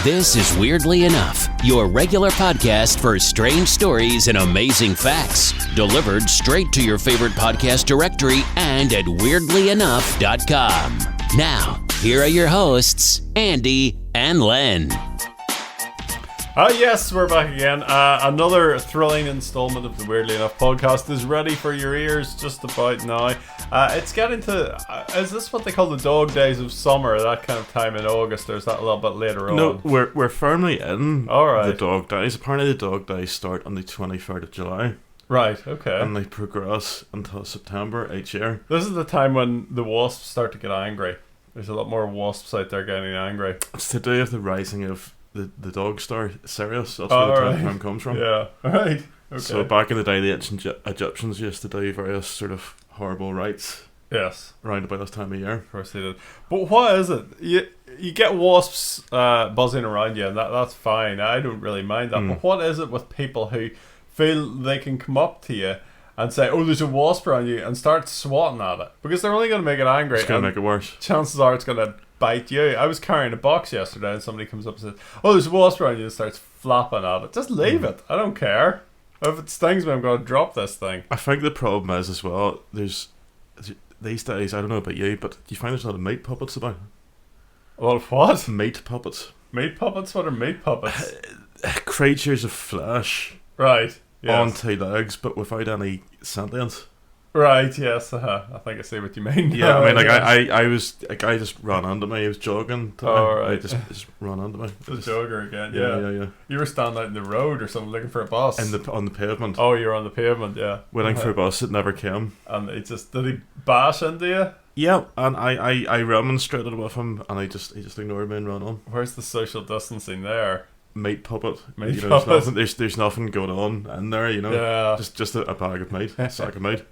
This is Weirdly Enough, your regular podcast for strange stories and amazing facts, delivered straight to your favorite podcast directory and at weirdlyenough.com. Now, here are your hosts, Andy and Len. Yes, we're back again. Another thrilling installment of the Weirdly Enough podcast is ready for your ears just about now. It's getting to, is this what they call the dog days of summer, that kind of time in August, or is that a little bit later on? No, we're firmly in Alright. the dog days. Apparently the dog days start on the 23rd of July. Right, okay. And they progress until September each year. This is the time when the wasps start to get angry. There's a lot more wasps out there getting angry. It's to do with the rising of the dog star Sirius. That's where the term comes from. Yeah, right. Okay. So back in the day, the ancient Egyptians used to do various sort of horrible rites. Yes. Around about this time of year. Of course they did. But what is it? You get wasps buzzing around you, and that's fine. I don't really mind that. But what is it with people who feel they can come up to you and say, oh, there's a wasp around you, and start swatting at it? Because they're only going to make it angry. It's going to make it worse. Chances are it's going to bite you. I was carrying a box yesterday, and somebody comes up and says, oh, there's a wasp around you, and starts flapping at it. Just leave it. I don't care. If it stings me, I'm going to drop this thing. I think the problem is as well, there's these days, I don't know about you, but do you find there's a lot of meat puppets about? Well, what? Meat puppets. Meat puppets? What are meat puppets? Creatures of flesh. Right. Yes. On two legs, but without any sentience. Right, yes, I think I see what you mean. Yeah, I mean, like, I was, a guy just ran into me, he was jogging. Right. Just ran into me. The jogger again, yeah. You were standing out in the road or something looking for a bus. On the pavement. Oh, you were on the pavement, yeah. Waiting for a bus that never came. And did he bash into you? Yeah, and I remonstrated with him, and he just ignored me and ran on. Where's the social distancing there? Meat puppet. Meat puppet. There's nothing going on in there, you know. Yeah. Just a bag of meat, a sack of meat.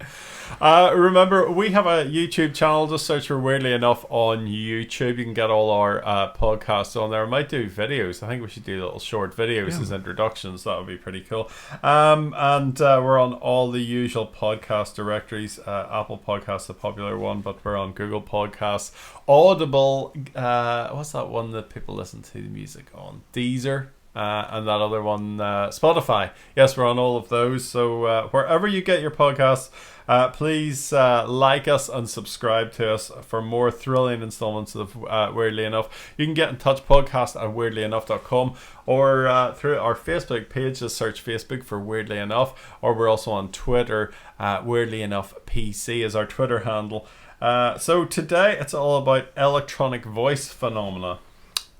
Remember, we have a YouTube channel. Just search for Weirdly Enough on YouTube. You can get all our podcasts on there. I might do videos. I think we should do little short videos as introductions. That would be pretty cool. And we're on all the usual podcast directories. Apple Podcasts, the popular one, but we're on Google Podcasts, Audible. What's that one that people listen to the music on? Deezer. And that other one, Spotify. Yes, we're on all of those. So wherever you get your podcasts, please like us and subscribe to us for more thrilling installments of Weirdly Enough. You can get in touch, podcast at weirdlyenough.com, or through our Facebook page. Just search Facebook for Weirdly Enough, or we're also on Twitter. Weirdly Enough PC is our Twitter handle. So today it's all about electronic voice phenomena.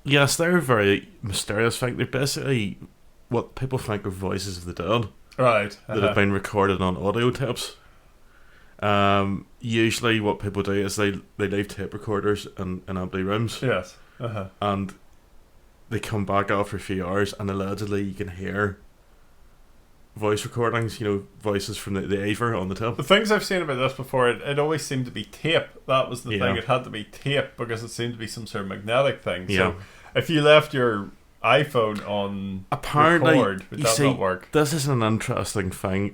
Yes, they're a very mysterious thing. They're basically what people think of voices of the dead. Right. That have been recorded on audio tapes. Usually what people do is they leave tape recorders in empty rooms. Yes. And they come back after a few hours, and allegedly you can hear voice recordings, voices from the ether on the tape. The things I've seen about this before, it always seemed to be tape. That was the thing. It had to be tape because it seemed to be some sort of magnetic thing. Yeah. So if you left your iPhone on apparently, record, would that not work? This is an interesting thing.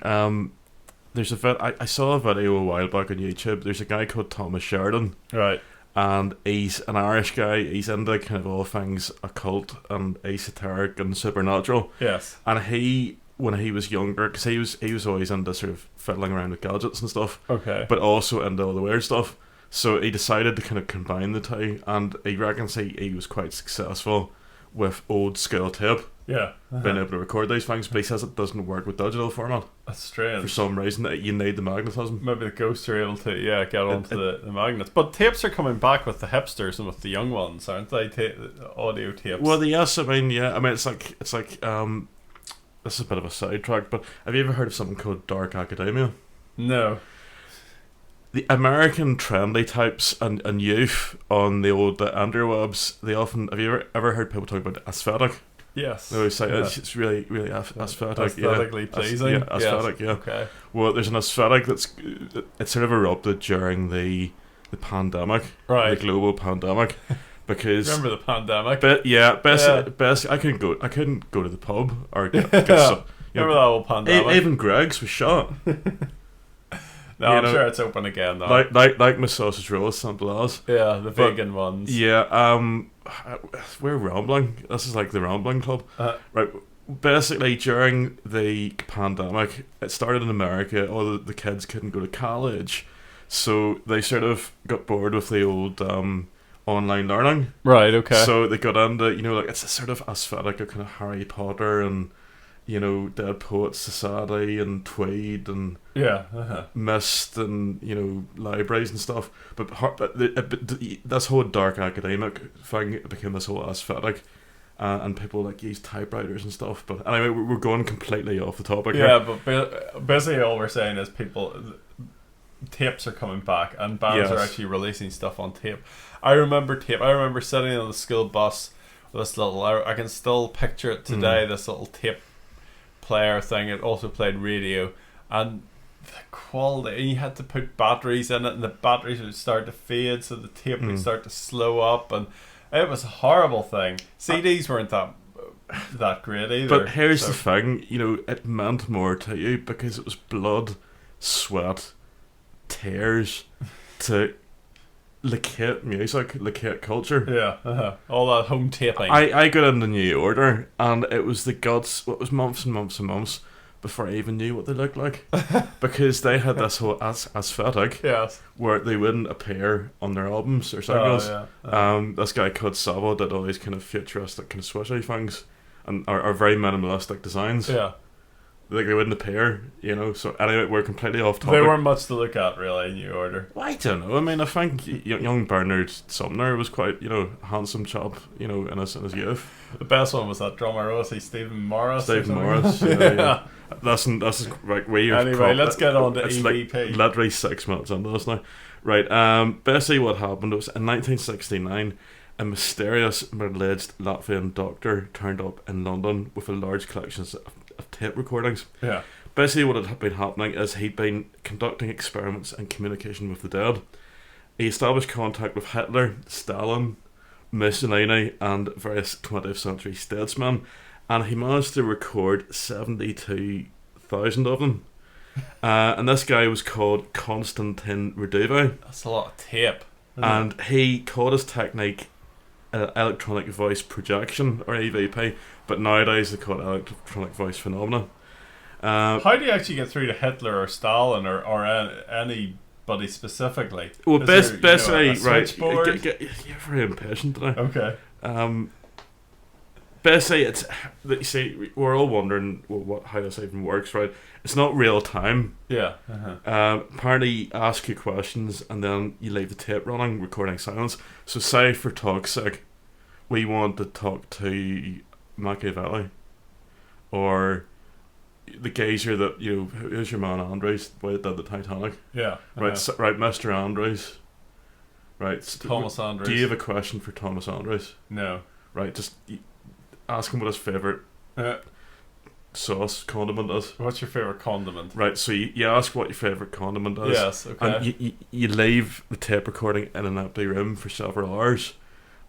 There's I saw a video a while back on YouTube. There's a guy called Thomas Sheridan. Right. And he's an Irish guy. He's into kind of all things occult and esoteric and supernatural. Yes. And when he was younger, because he was always into sort of fiddling around with gadgets and stuff. Okay. But also into all the weird stuff. So he decided to kind of combine the two, and he reckons he was quite successful with old school tape. Yeah. Being able to record these things, but he says it doesn't work with digital format. That's strange. For some reason, that you need the magnetism. Maybe the ghosts are able to get onto the magnets. But tapes are coming back with the hipsters and with the young ones, aren't they? Audio tapes. Well, yes, I mean, it's like this is a bit of a sidetrack, but have you ever heard of something called dark academia? No. The American trendy types and youth on the old interwebs, they often, have you ever heard people talk about aesthetic? Yes. They always say it's really, really aesthetic. Aesthetically pleasing. Aesthetic, yes. Okay. Well, there's an aesthetic it's sort of erupted during the pandemic, right? The global pandemic. Because remember the pandemic? Best. I couldn't go to the pub or get remember that old pandemic. Even Greg's was shot. No, I'm sure it's open again though. Like my sausage roll, simple as. Yeah, the vegan ones. Yeah, we're rambling. This is like the rambling club. Right. Basically, during the pandemic, it started in America. All the kids couldn't go to college, so they sort of got bored with the old online learning. Right. Okay. So they got into, like, it's a sort of aesthetic of kind of Harry Potter and, Dead Poets Society and Tweed and Mist and, libraries and stuff. But this whole dark academic thing became this whole aesthetic. And people like use typewriters and stuff. But anyway, we're going completely off the topic here. Yeah, but basically all we're saying is tapes are coming back and bands are actually releasing stuff on tape. I remember tape. I remember sitting on the school bus with this little, I can still picture it today, this little tape player thing. It also played radio, and the quality, you had to put batteries in it, and the batteries would start to fade, so the tape would start to slow up, and it was a horrible thing. CDs weren't that great either. But here's the thing, it meant more to you because it was blood, sweat, tears to locate music, locate culture. Yeah, all that home taping. I got in the New Order, and it was the gods. It was months and months and months before I even knew what they looked like, because they had this whole aesthetic where they wouldn't appear on their albums or singles. This guy called Savo did all these kind of futuristic, kind of swishy things, and are very minimalistic designs. Yeah. Like they wouldn't appear, So anyway, we're completely off topic. They weren't much to look at, really. New Order. Well, I don't know. I mean, I think young Bernard Sumner was quite, handsome chap, in his youth. The best one was that drummer, was he Stephen Morris? Stephen Morris. Yeah. That's right. Anyway, let's get on to EVP. Like literally 6 minutes into this now. Right. Basically, what happened was in 1969. A mysterious middle-aged Latvian doctor turned up in London with a large collection of tape recordings. Yeah. Basically, what had been happening is he'd been conducting experiments and communication with the dead. He established contact with Hitler, Stalin, Mussolini, and various 20th century statesmen, and he managed to record 72,000 of them. And this guy was called Konstantin Radivy. That's a lot of tape. And he called his technique electronic voice projection, or EVP, but nowadays they call it electronic voice phenomena. How do you actually get through to Hitler or Stalin or anybody specifically? Well, basically, right. You're You're very impatient today. Okay. Basically, it's, you see, we're all wondering how this even works, right? It's not real time. Yeah. Apparently, you ask you questions and then you leave the tape running, recording silence. So, say for talk's sake, we want to talk to Machiavelli, or the geezer that who's your man Andrews, boy that did the Titanic. Yeah. Right, right, Mr. Andrews. Right, Thomas Andrews. Do you have a question for Thomas Andrews? No. Right, just ask him what his favourite sauce condiment is. What's your favourite condiment? Right, so you ask what your favourite condiment is. Yes, okay. And you leave the tape recording in an empty room for several hours,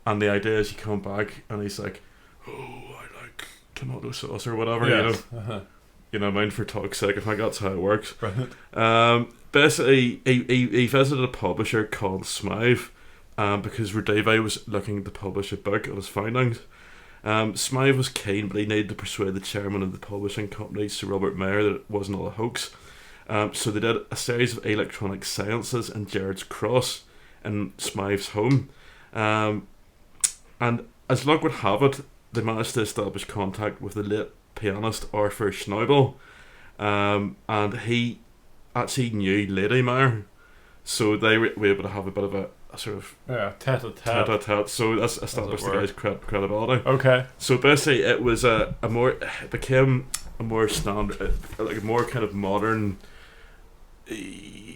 and the idea is you come back and he's like, oh, I like tomato sauce or whatever, yes. You know, mind for talk's sake, I think that's how it works. Right. Basically, he visited a publisher called Smythe, because Radivy was looking to publish a book on his findings. Smythe was keen, but he needed to persuade the chairman of the publishing company, Sir Robert Mayer, that it wasn't all a hoax. So they did a series of electronic seances in Gerrard's Cross in Smythe's home. And as luck would have it, they managed to establish contact with the late pianist Arthur Schneubel. And he actually knew Lady Mayer. So they were able to have a bit of a sort of tete-a-tete. So that's established the guy's credibility. Okay. So basically, it was it became a more standard, like a more kind of modern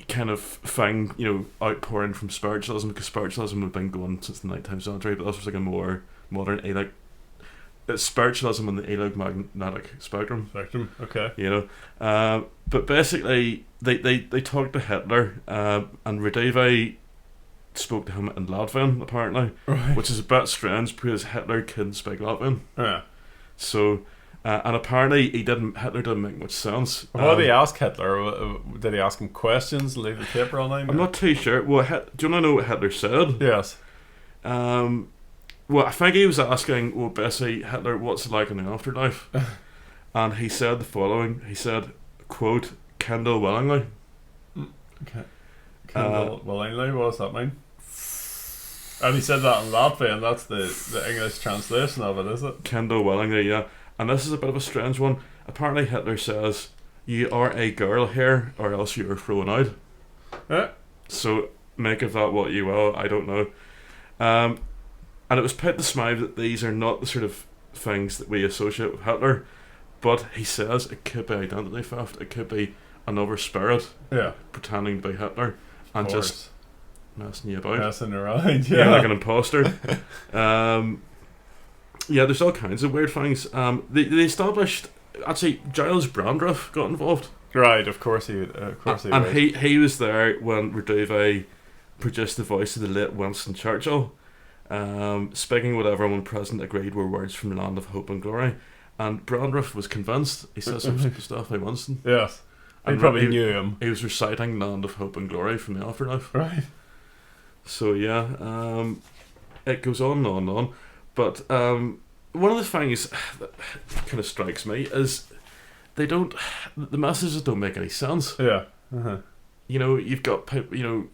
kind of thing, outpouring from spiritualism, because spiritualism had been going since the 19th century, but this was like a more modern it's spiritualism on the electromagnetic spectrum. Okay. But basically, they talked to Hitler, and Radivy spoke to him in Latvian, apparently, right. Which is a bit strange because Hitler couldn't speak Latvian. Yeah. So, And apparently Hitler didn't make much sense. What did he ask Hitler? Did he ask him questions, leave the tape running? I'm not too sure. Well, do you want to know what Hitler said? Yes. Well, I think he was asking, well, basically, Hitler, what's it like in the afterlife? And he said the following. He said, quote, "Kendall willingly." Okay. Kendall willingly, what does that mean? And he said that in Latvian, that's the English translation of it, is it? Kendall willingly, yeah. And this is a bit of a strange one. Apparently Hitler says, "You are a girl here, or else you are thrown out." Yeah. So make of that what you will, I don't know. And it was put to Smythe that these are not the sort of things that we associate with Hitler, but he says it could be identity theft, it could be another spirit pretending to be Hitler and just messing you about. Messing around, yeah. Like an imposter. Yeah, there's all kinds of weird things. They established, actually, Giles Brandreth got involved. Right, of course he and he was there when Reduve produced the voice of the late Winston Churchill, speaking what everyone present agreed were words from the land of hope and glory. And Brandreth was convinced. He said some stuff by Winston. Yes. And he probably knew him. He was reciting Land of Hope and Glory from the afterlife. Right. So yeah, it goes on and on and on. But one of the things that kind of strikes me is the messages don't make any sense. Yeah. Uh-huh. You know, you've got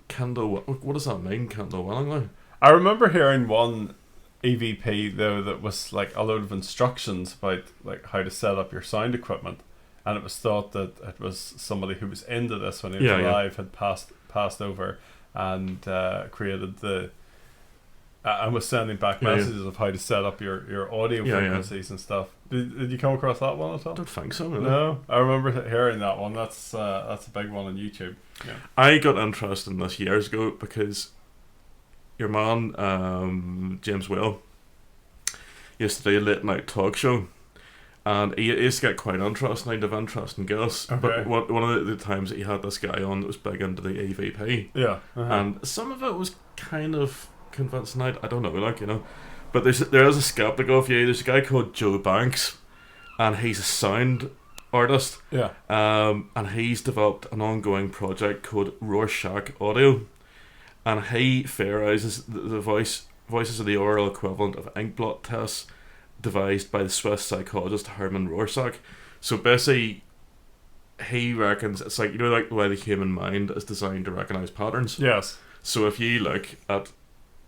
Kendall. What does that mean, Kendall willingly? I remember hearing one EVP though that was like a load of instructions about like how to set up your sound equipment, and it was thought that it was somebody who was into this when he was alive had passed over and created the and was sending back messages of how to set up your audio frequencies and stuff. Did you come across that one at all? I don't think so. Really. No, I remember hearing that one. That's a big one on YouTube. Yeah. I got interested in this years ago because your man James Will used to do a late night talk show, and he used to get quite interesting. He'd have interesting guests. Okay. But one of the times that he had this guy on that was big into the EVP, and some of it was kind of convincing. I don't know, like, you know. But there is a skeptical view. There's a guy called Joe Banks, and he's a sound artist. Yeah. And he's developed an ongoing project called Rorschach Audio, and he theorizes the voices are the oral equivalent of inkblot tests devised by the Swiss psychologist Hermann Rorschach. So basically, he reckons it's like, you know, like the way the human mind is designed to recognize patterns. Yes. So if you look at,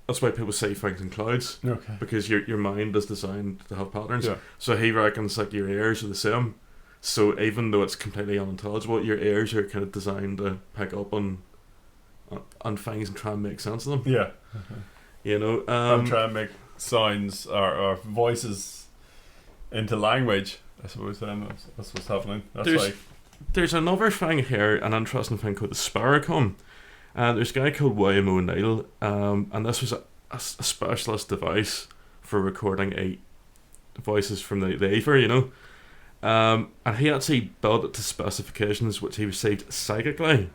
that's why people say things in clouds. Okay. Because your mind is designed to have patterns. Yeah. So he reckons like your ears are the same. So even though it's completely unintelligible, your ears are kind of designed to pick up on things and try and make sense of them. Yeah. You know, and try and make sounds or voices into language. I suppose then that's what's happening. There's another thing here, an interesting thing called the Sparacom. There's a guy called William O'Neill, and this was a specialist device for recording voices from the ether, you know. And he actually built it to specifications which he received psychically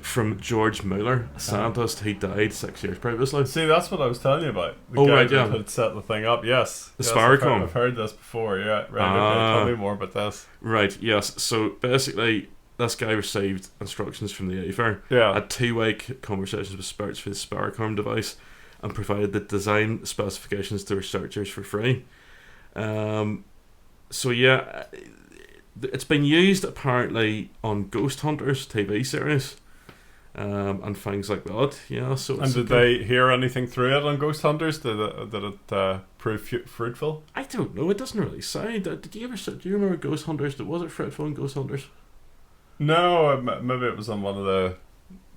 from George Mueller, a scientist who died 6 years previously. See, that's what I was telling you about. The guy that had set the thing up, yes. The Sparacom. I've heard this before, yeah. Right, okay, tell me more about this. Right, yes. So basically, this guy received instructions from the ether, had two-way conversations with spirits for the Sparacom device, and provided the design specifications to researchers for free. So yeah, it's been used apparently on Ghost Hunters TV series, and things like that. Yeah. So. And did they hear anything through it on Ghost Hunters? Did it prove fruitful? I don't know. It doesn't really say. Do you remember Ghost Hunters? Was it fruitful in Ghost Hunters? No, maybe it was on one of the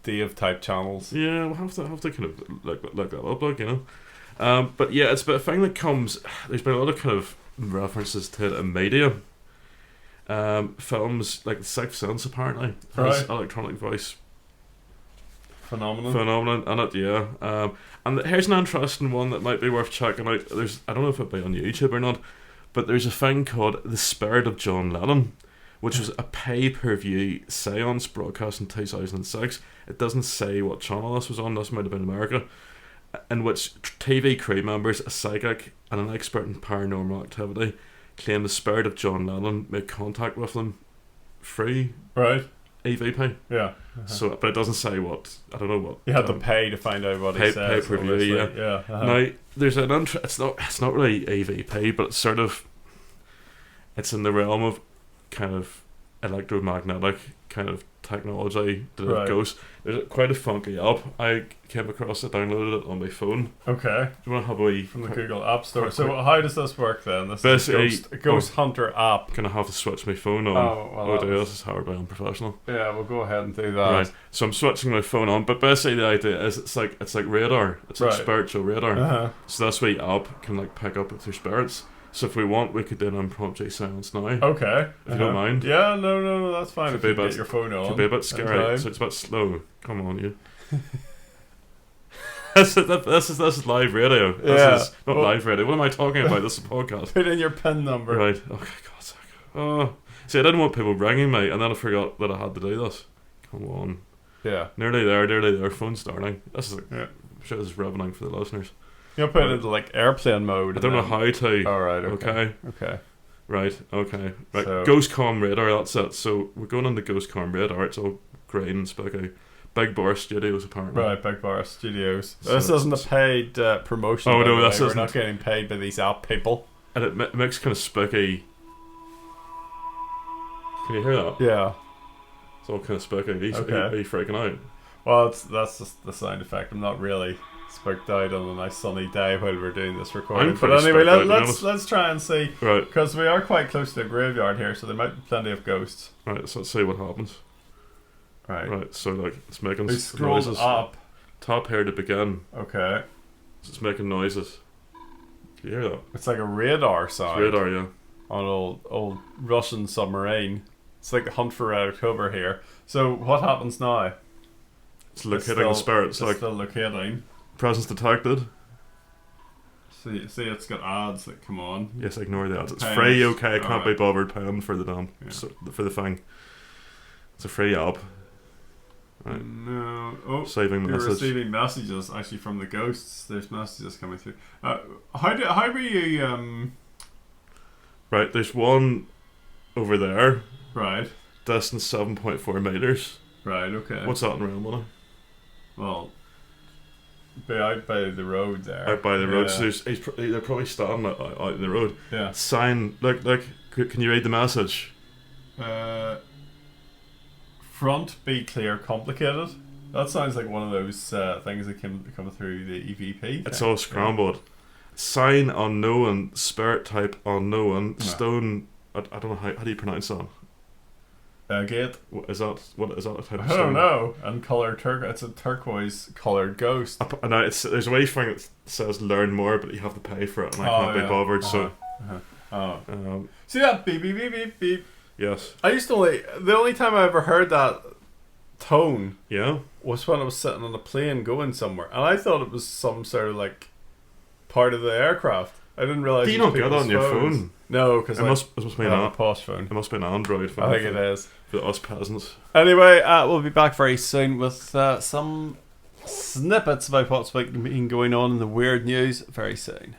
Dave type channels. Yeah, we'll have to kind of look that up, like, you know. But yeah, it's a thing that comes. There's been a lot of kind of references to it in media. Films like The Sixth Sense apparently has electronic voice phenomenon in it, yeah. And here's an interesting one that might be worth checking out. I don't know if it'll be on YouTube or not, but there's a thing called The Spirit of John Lennon, which was a pay-per-view seance broadcast in 2006. It doesn't say what channel this was on. This might have been America, in which TV crew members, a psychic and an expert in paranormal activity, claim the spirit of John Lennon made contact with them free Right. EVP. Yeah. So, but it doesn't say what. I don't know what. You had to pay to find out what he pay says. per view. obviously. Yeah. Yeah. Now there's an it's not really EVP, but it's sort of. It's in the realm of kind of electromagnetic kind of technology that Right. it goes. There's quite a funky app. I came across it, downloaded it on my phone. Okay. Do you want to have a wee From the Google App Store. So how does this work then? This Basically- is a Ghost Hunter app. Gonna have to switch my phone on. Oh, well, that dear, was- this is horribly unprofessional. Yeah, we'll go ahead and do that. Right, so I'm switching my phone on, but basically the idea is it's like radar. It's like Right. spiritual radar. Uh-huh. So this wee app can like pick up if there's spirits. So if we want, we could do an impromptu silence now. Okay. If you don't mind. Yeah, no, that's fine. Could If be you a bit- get your phone on. Could be a bit at the scary. time. So it's a bit slow. Come on, you. This is live radio. This Yeah. is not Well- live radio. What am I talking about? This is a podcast. Put in your PIN number. Right. Okay. God's sake. Oh. See, I didn't want people ringing me, and then I forgot that I had to do this. Come on. Yeah. Nearly there. Phone's starting. This is. Yeah. I'm sure this is riveting for the listeners. You'll put it into like airplane mode. I don't know how to. All right. Okay. Okay. Right. Okay. Right. So- Ghostcom radar. That's it. So we're going into Ghostcom radar. It's all green and spooky. Big Bar Studios apparently. Right, Big Bar Studios. So this isn't a paid promotion. Oh, by no, the this way. We're isn't. not getting paid by these app people. And it makes kind of spooky. Can you hear that? Yeah. It's all kind of spooky. Okay. Are you freaking out? Well, that's just the sound effect. I'm not really spooked out on a nice sunny day while we're doing this recording. I'm But pretty anyway, spooked out, to be let's honest. let's try and see, Right. because we are quite close to the graveyard here, so there might be plenty of ghosts. Right. So let's see what happens. Right. Right. So like it's making We scrolled noises. up. Tap here to begin. Okay. So it's making noises. Can you hear that? It's like a radar It's sound radar, yeah. on an old Russian submarine. It's like the Hunt for Red October here. So what happens now? It's locating the spirits. It's Like still locating. presence detected. See, it's got ads that come on. Yes, ignore the ads. It's Paying free. us. Okay, can't be Alright. bothered paying for the damn Yeah. for the thing. It's a free app. Right. No. Oh, Saving you're message. receiving messages actually from the ghosts. There's messages coming through. How were you Right, there's one over there, right? distance 7.4 meters. Right. Okay. What's that in real money? Well, be out by the road there. Out by the road. Yeah. So they're probably standing out in the road. Yeah. Sign. Look. Can you read the message? Front be clear, complicated. That sounds like one of those things that come through the EVP. It's thing. all scrambled. Sign unknown. Spirit type unknown. No. Stone. I don't know how do you pronounce that? Gate. What is that a type of I stone? don't know. And color it's a turquoise colored ghost. And there's a wee thing that says learn more, but you have to pay for it, and I can't be bothered. So, Oh. See that beep beep beep beep beep. yes, I used to the only time I ever heard that tone yeah. was when I was sitting on a plane going somewhere, and I thought it was some sort of like part of the aircraft. I didn't realize. Do you it was not get that on your people's phone? No, because It must be I an have a app. posh phone. It must be an Android phone. I think it is. For us peasants. Anyway, we'll be back very soon with some snippets about what's been going on in the weird news very soon.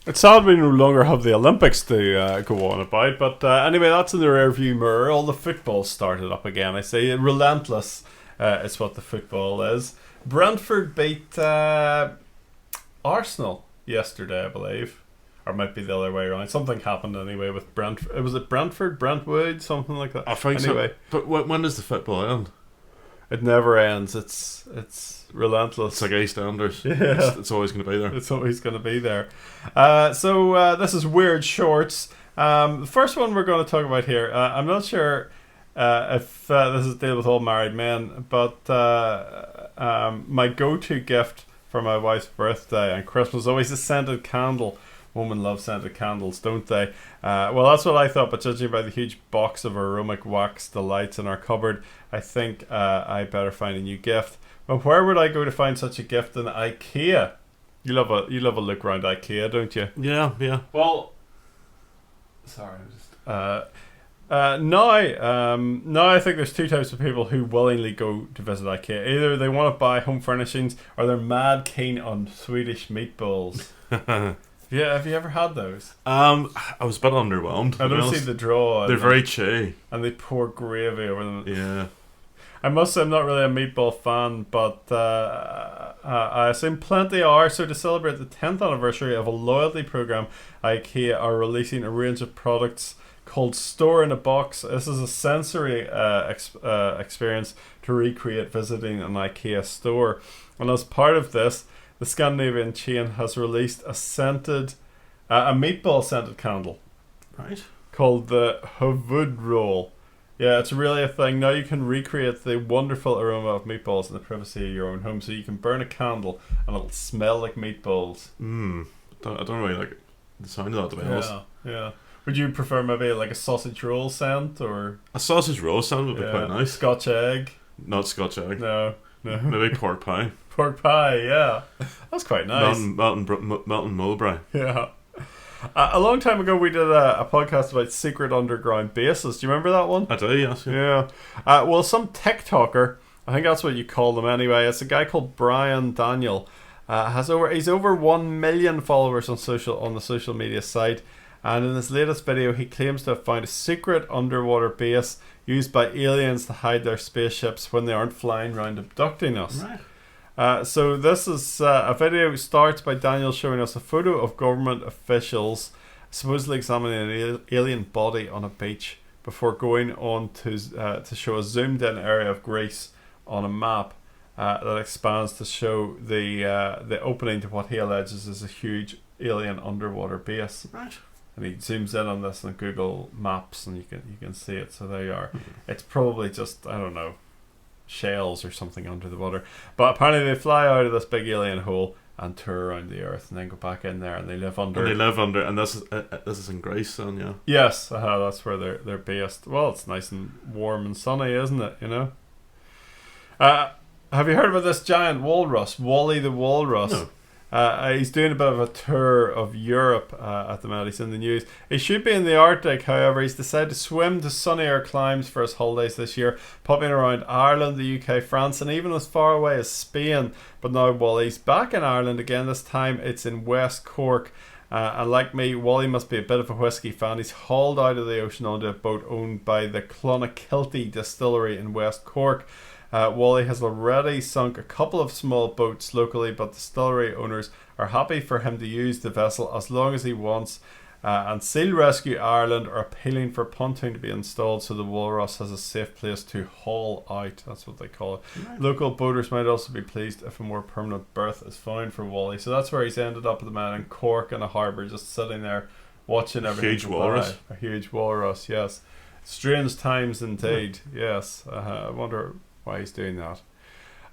It's sad we no longer have the Olympics to go on about, but anyway, that's in the rearview mirror. All the football started up again. I say relentless is what the football is. Brentford beat Arsenal yesterday, I believe. Or it might be the other way around. Something happened anyway with Brentford. Was it Brentford? Brentwood? Something like that. I think anyway, so. But when does the football end? it never ends. It's relentless. It's like EastEnders. Yeah. It's always going to be there. It's always going to be there. So this is Weird Shorts. The first one we're going to talk about here, I'm not sure if this is a deal with all married men, but my go-to gift for my wife's birthday and Christmas is always a scented candle. Women love scented candles, don't they? Well, that's what I thought, but judging by the huge box of aromatic wax delights in our cupboard, I think I better find a new gift. But where would I go to find such a gift in IKEA? You love a look around IKEA, don't you? Yeah. Well, sorry, Now I think there's two types of people who willingly go to visit IKEA. Either they want to buy home furnishings, or they're mad keen on Swedish meatballs. Yeah, have you ever had those? I was a bit underwhelmed. I don't see the draw. They're very chewy. And they pour gravy over them. Yeah. I must say I'm not really a meatball fan, but I assume plenty are. So to celebrate the 10th anniversary of a loyalty program, IKEA are releasing a range of products called Store in a Box. This is a sensory experience to recreate visiting an IKEA store. And as part of this, the Scandinavian chain has released a meatball scented candle. Right. Called the Huvudroll. Yeah, it's really a thing. Now you can recreate the wonderful aroma of meatballs in the privacy of your own home. So you can burn a candle and it'll smell like meatballs. I don't really like the sound of that, to be honest. Yeah. Would you prefer maybe like a sausage roll scent, or a sausage roll scent would be quite nice? Scotch egg? Not Scotch egg. No. Maybe pork pie. Pork pie, yeah. That's quite nice. Melton Mulberry. Yeah. A long time ago, we did a podcast about secret underground bases. Do you remember that one? I do, yes. Yeah. Well, some TikToker, I think that's what you call them anyway. It's a guy called Brian Daniel. He's over 1 million followers on the social media site. And in his latest video, he claims to have found a secret underwater base used by aliens to hide their spaceships when they aren't flying around abducting us. Right. So this is a video starts by Daniel showing us a photo of government officials supposedly examining an alien body on a beach before going on to show a zoomed in area of Greece on a map that expands to show the opening to what he alleges is a huge alien underwater base. Right. And he zooms in on this on Google Maps, and you can see it. So there you are. It's probably just, I don't know, shells or something under the water. But apparently they fly out of this big alien hole and tour around the Earth, and then go back in there, and they live under. And this is in Greece, then, yeah. Yes, that's where they're based. Well, it's nice and warm and sunny, isn't it? You know. Have you heard about this giant walrus, Wally the walrus? No. He's doing a bit of a tour of Europe at the moment. He's in the news. He should be in the Arctic, however. He's decided to swim to sunnier climes for his holidays this year, popping around Ireland, the UK, France, and even as far away as Spain. But now Wally's back in Ireland again. This time it's in West Cork. And like me, Wally must be a bit of a whiskey fan. He's hauled out of the ocean onto a boat owned by the Clonakilty distillery in West Cork. Wally has already sunk a couple of small boats locally, but distillery owners are happy for him to use the vessel as long as he wants. And Seal Rescue Ireland are appealing for pontoon to be installed so the walrus has a safe place to haul out. That's what they call it. Right. Local boaters might also be pleased if a more permanent berth is found for Wally. So that's where he's ended up at the man in Cork in a harbour, just sitting there watching everything. Huge walrus. A huge walrus, yes. Strange times indeed, yes. I wonder why he's doing that.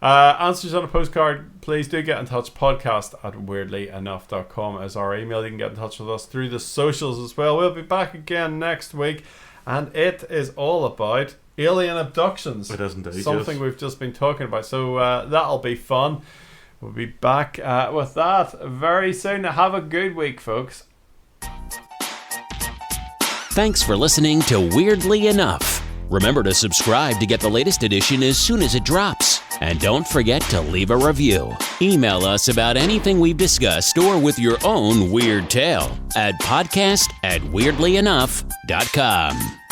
Answers on a postcard, please do get in touch. podcast@weirdlyenough.com is our email. You can get in touch with us through the socials as well. We'll be back again next week, and it is all about alien abductions. It is indeed, something yes. We've just been talking about, so that'll be fun. We'll be back with that very soon. Have a good week, folks. Thanks for listening to Weirdly Enough. Remember to subscribe to get the latest edition as soon as it drops. And don't forget to leave a review. Email us about anything we've discussed or with your own weird tale at podcast@weirdlyenough.com.